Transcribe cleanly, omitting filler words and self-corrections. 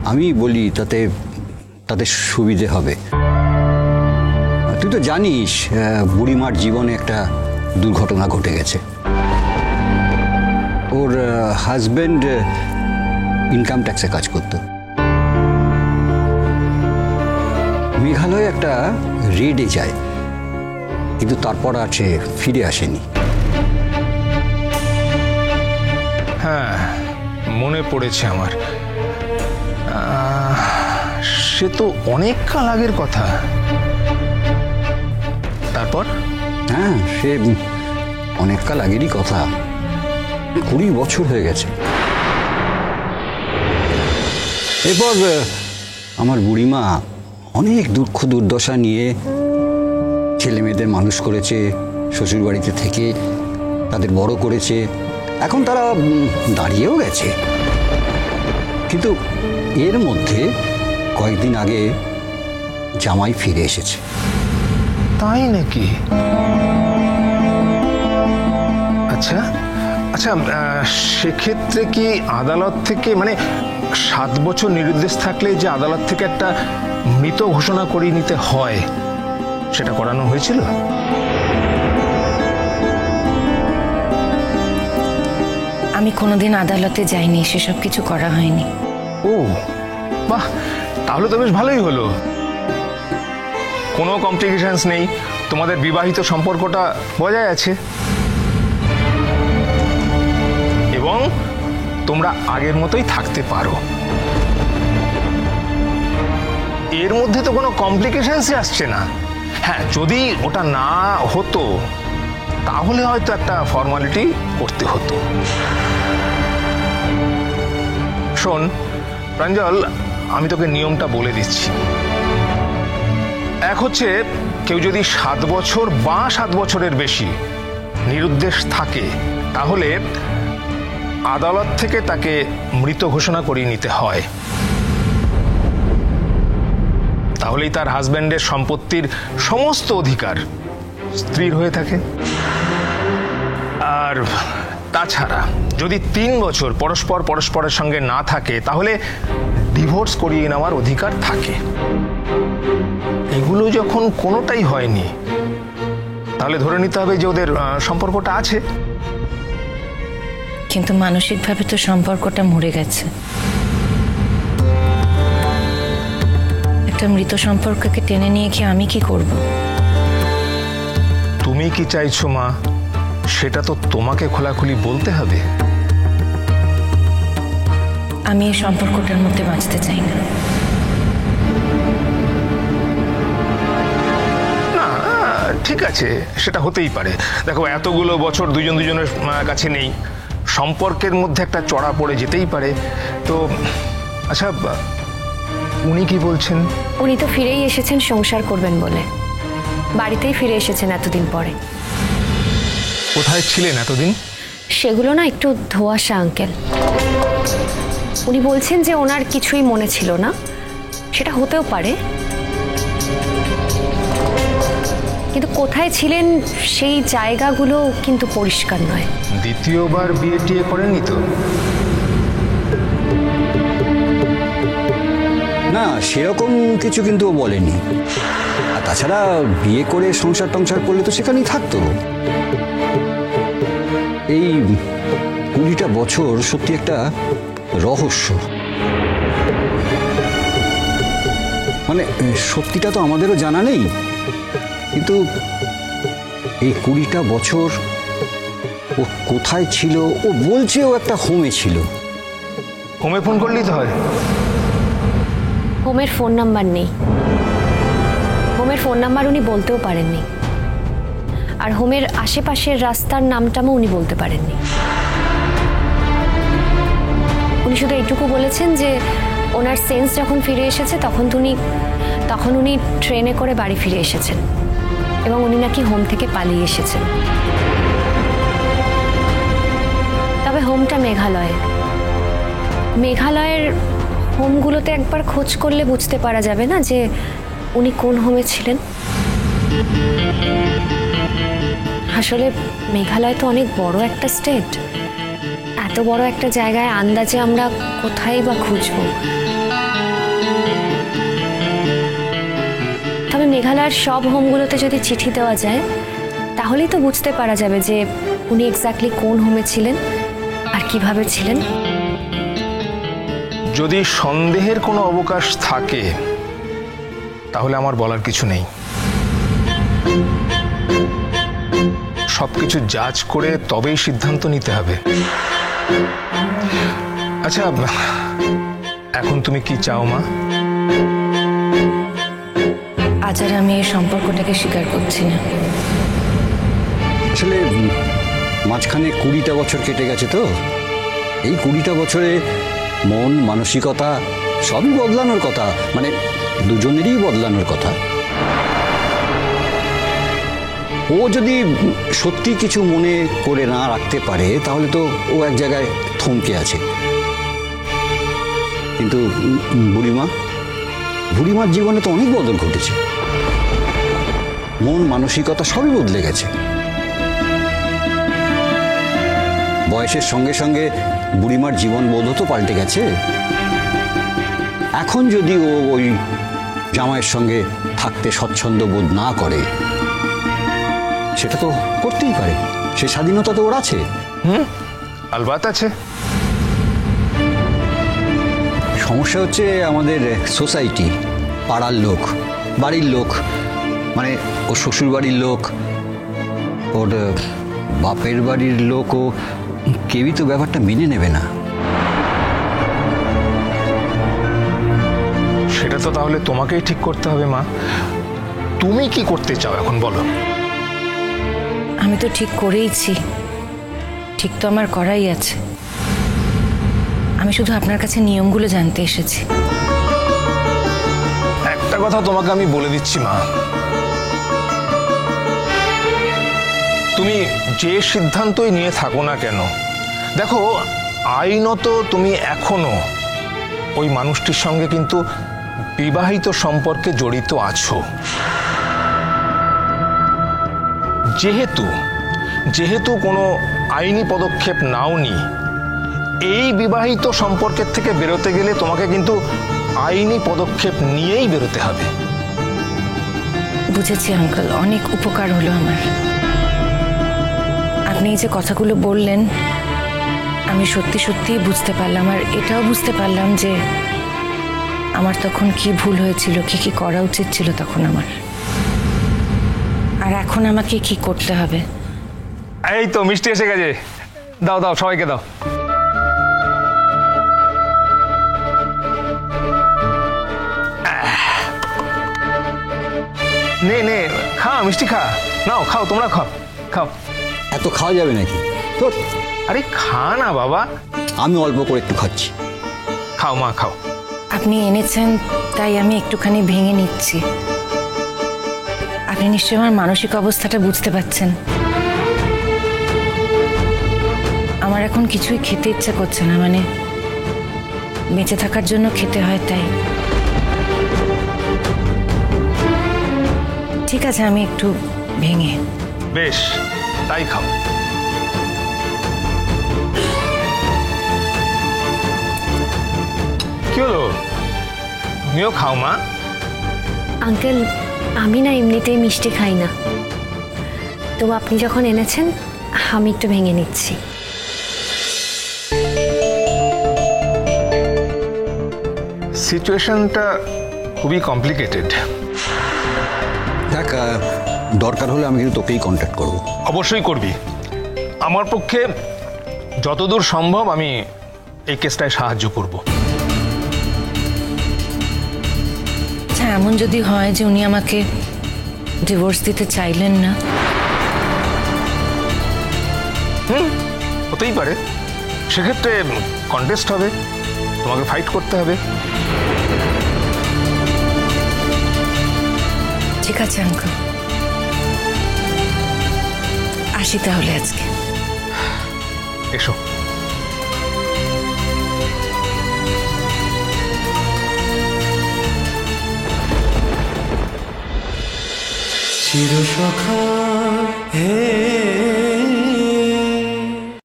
আমি বলি তাতে তাদের সুবিধে হবে। তুই তো জানিস বুড়িমার জীবনে একটা দুর্ঘটনা ঘটে গেছে। ওর হাজব্যান্ড ইনকাম ট্যাক্সে কাজ করত। মেঘালয়ে একটা রেডে যায়, কিন্তু তারপর আর সে ফিরে আসেনি। হ্যাঁ, মনে পড়েছে আমার। সে তো অনেক কাল আগের কথা। তারপর? হ্যাঁ, সে অনেক কাল আগেরই কথা, 20 বছর হয়ে গেছে। এরপর আমার বুড়িমা অনেক দুঃখ দুর্দশা নিয়ে ছেলে মেয়েদের মানুষ করেছে, শ্বশুরবাড়িতে থেকে তাদের বড় করেছে। এখন তারা দাঁড়িয়েও গেছে, কিন্তু এর মধ্যে কয়েকদিন আগে জামাই ফিরে এসেছে। তাই নাকি? আচ্ছা আচ্ছা, সেক্ষেত্রে কি আদালত থেকে, মানে 7 বছর নিরুদ্দেশ থাকলে যে আদালত থেকে একটা মৃত ঘোষণা করিয়ে নিতে হয়, সেটা করানো হয়েছিল? আমি কোনোদিন আদালতে যাইনি, সেসব কিছু করা হয়নি। ও বাহ, তাহলে তো বেশ ভালোই হলো। কোনো কমপ্লিকেশনস নেই, তোমাদের বিবাহিত সম্পর্কটা বজায় আছে এবং তোমরা আগের মতোই থাকতে পারো। এর মধ্যে তো কোনো কমপ্লিকেশনসই আসছে না। হ্যাঁ, যদি ওটা না হতো তাহলে হয়তো একটা ফর্মালিটি করতে হতো। শোন প্রাঞ্জল, আমি তোকে নিয়মটা বলে দিচ্ছি। এক হচ্ছে, কেউ যদি 7 বছর বা 7 বছরের বেশি নিরুদ্দেশ থাকে, তাহলে আদালত থেকে তাকে মৃত ঘোষণা করিয়ে নিতে হয়। তাহলেই তার হাজব্যান্ডের সম্পত্তির সমস্ত অধিকার স্ত্রীর হয়ে থাকে। আর তাছাড়া যদি 3 বছর পরস্পর পরস্পরের সঙ্গে না থাকে, তাহলে ডিভোর্স করিয়ে নেওয়ার অধিকার থাকে। এগুলো যখন কোনোটাই হয়নি, তাহলে ধরে নিতে হবে যে ওদের সম্পর্কটা আছে। কিন্তু মানসিকভাবে তো সম্পর্কটা মরে গেছে। একটা মৃত সম্পর্ককে টেনে নিয়ে কি আমি কি করব? তুমি কি চাইছো মা, সেটা তো তোমাকে খোলাখুলি বলতে হবে। আমি এই সম্পর্কটার মধ্যে বাঁচতে চাই না। না, ঠিক আছে, সেটা হতেই পারে। দেখো, এতগুলো বছর দুজন দুজনের কাছে নেই, সম্পর্কের মধ্যে একটা চড়া পড়ে যেতেই পারে। তো আচ্ছা, উনি কি বলছেন? উনি তো ফিরেই এসেছেন সংসার করবেন বলে, বাড়িতেই ফিরে এসেছেন এতদিন পরে। কোথায় ছিলেন এতদিন? সেগুলো না একটু ধোঁয়াশা আঙ্কেল। উনি বলছেন যে ওনার কিছুই মনে ছিল না, সেটা হতেও পারে, কিন্তু কোথায় ছিলেন সেই জায়গাগুলো কিন্তু পরিষ্কার নয়। দ্বিতীয়বার বিয়ে টিয়ে করেননি তো? না, সেরকম কিছু কিন্তু ও বলেনি। আর তাছাড়া বিয়ে করে সংসার টংসার করলে তো সেখানেই থাকতো। এই 20টা বছর সত্যি একটা রহস্য। মানে সত্যিটা তো আমাদেরও জানা নেই, কিন্তু এই 20টা বছর ও কোথায় ছিল? ও বলছে ও একটা হোমে ছিল। হোমে ফোন করলেই তো হয়। হোমের ফোন নাম্বার নেই, হোমের ফোন নাম্বার উনি বলতেও পারেননি, আর হোমের আশেপাশের রাস্তার নামটাও উনি বলতে পারেননি। উনি শুধু এইটুকু বলেছেন যে ওনার সেন্স যখন ফিরে এসেছে তখন উনি ট্রেনে করে বাড়ি ফিরে এসেছেন এবং উনি নাকি হোম থেকে পালিয়ে এসেছেন। তবে হোমটা মেঘালয়ের হোমগুলোতে একবার খোঁজ করলে বুঝতে পারা যাবে না যে উনি কোন হোমে ছিলেন। আসলে মেঘালয় তো অনেক বড় একটা স্টেট, এত বড় একটা জায়গায় আন্দাজে আমরা কোথায় বা খুঁজবো। মেঘালয়ের সব হোমগুলোতে যদি চিঠি দেওয়া যায় তাহলেই তো বুঝতে পারা যাবে যে উনি এক্স্যাক্টলি কোন হোমে ছিলেন আর কিভাবে ছিলেন। যদি সন্দেহের কোনো অবকাশ থাকে তাহলে আমার বলার কিছু নেই। সবকিছু যাচ করে তবেই সিদ্ধান্ত নিতে হবে। আচ্ছা, এখন তুমি কি চাও মা? আজ আর আমি এই সম্পর্কটাকে স্বীকার করছি না। আসলে মাঝখানে 20টা বছর কেটে গেছে তো, এই 20টা বছরে মন মানসিকতা সবই বদলানোর কথা, মানে দুজনেরই বদলানোর কথা। ও যদি সত্যি কিছু মনে করে না রাখতে পারে তাহলে তো ও এক জায়গায় থমকে আছে। কিন্তু বুড়িমার জীবনে তো অনেক বদল ঘটেছে, মন মানসিকতা সবই বদলে গেছে। বয়সের সঙ্গে সঙ্গে বুড়িমার জীবন বোধ তো পাল্টে গেছে। এখন যদি ও ওই জামাইয়ের সঙ্গে থাকতে স্বচ্ছন্দ বোধ না করে, সেটা তো করতেই পারে, সে স্বাধীনতা তো ওর আছে। আলবাত আছে। সমস্যা হচ্ছে আমাদের সোসাইটি, পাড়ার লোক, বাড়ির লোক, মানে ওর শ্বশুর বাড়ির লোক, ওর বাপের বাড়ির লোকও কেউই তো ব্যাপারটা মেনে নেবে না। সেটা তো তাহলে তোমাকেই ঠিক করতে হবে মা। তুমি কি করতে চাও এখন বলো? আমি তো ঠিক করেইছি, ঠিক তো আমার করাই আছে। আমি শুধু আপনার কাছে নিয়মগুলো জানতে এসেছি। একটা কথা তোমাকে আমি বলে দিচ্ছি মা, তুমি যে সিদ্ধান্তই নিয়ে থাকো না কেন, দেখো আইনত তুমি এখনো ওই মানুষটির সঙ্গে কিন্তু বিবাহিত সম্পর্কে জড়িত আছো। যেহেতু কোনো আইনি পদক্ষেপ নাওনি, এই বিবাহিত সম্পর্কের থেকে বেরোতে গেলে তোমাকে কিন্তু আইনি পদক্ষেপ নিয়েই বেরোতে হবে। বুঝেছি আঙ্কেল, অনেক উপকার হলো আমার। আপনি এই যে কথাগুলো বললেন আমি সত্যি সত্যিই বুঝতে পারলাম, আর এটাও বুঝতে পারলাম যে আমার তখন কি ভুল হয়েছিল, কি করা উচিত ছিল তখন আমার, আর এখন আমাকে কি করতে হবে। এই তো মিষ্টি এসে গেছে, দাও দাও সবাইকে দাও। নে নে খা, মিষ্টি খা, নাও খাও, তোমরা খাও খাও। এত খাওয়া যাবে নাকি তোর? আরে খা না বাবা। আমি অল্প করে একটু খাচ্ছি। খাও মা খাও। আপনি এনেছেন তাই আমি একটুখানি ভেঙে নিচ্ছি। আপনি নিশ্চয়ই আমার মানসিক অবস্থাটা বুঝতে পারছেন। আমার এখন কিছুই খেতে ইচ্ছে করছে না, মানে বেঁচে থাকার জন্য খেতে হয় তাই। ঠিক আছে, আমি একটু ভেঙে। বেশ, তাই খাও। কি হলো, তুমিও খাও মা। আঙ্কেল, আমি না এমনিতেই মিষ্টি খাই না, তো আপনি যখন এনেছেন আমি একটু ভেঙে নিচ্ছি। সিচুয়েশনটা খুবই কমপ্লিকেটেড। দেখ, দরকার হলে আমি কিন্তু তোকেই কন্ট্যাক্ট করবো। অবশ্যই করবি। আমার পক্ষে যতদূর সম্ভব আমি এই কেসটায় সাহায্য করব। আচ্ছা, এমন যদি হয় যে উনি আমাকে ডিভোর্স দিতে চাইলেন না? হতেই পারে, সেক্ষেত্রে কন্টেস্ট হবে, তোমাকে ফাইট করতে হবে। ঠিক আছে আঙ্কেল, আসি তাহলে আজকে। এসো। চিরসখা হে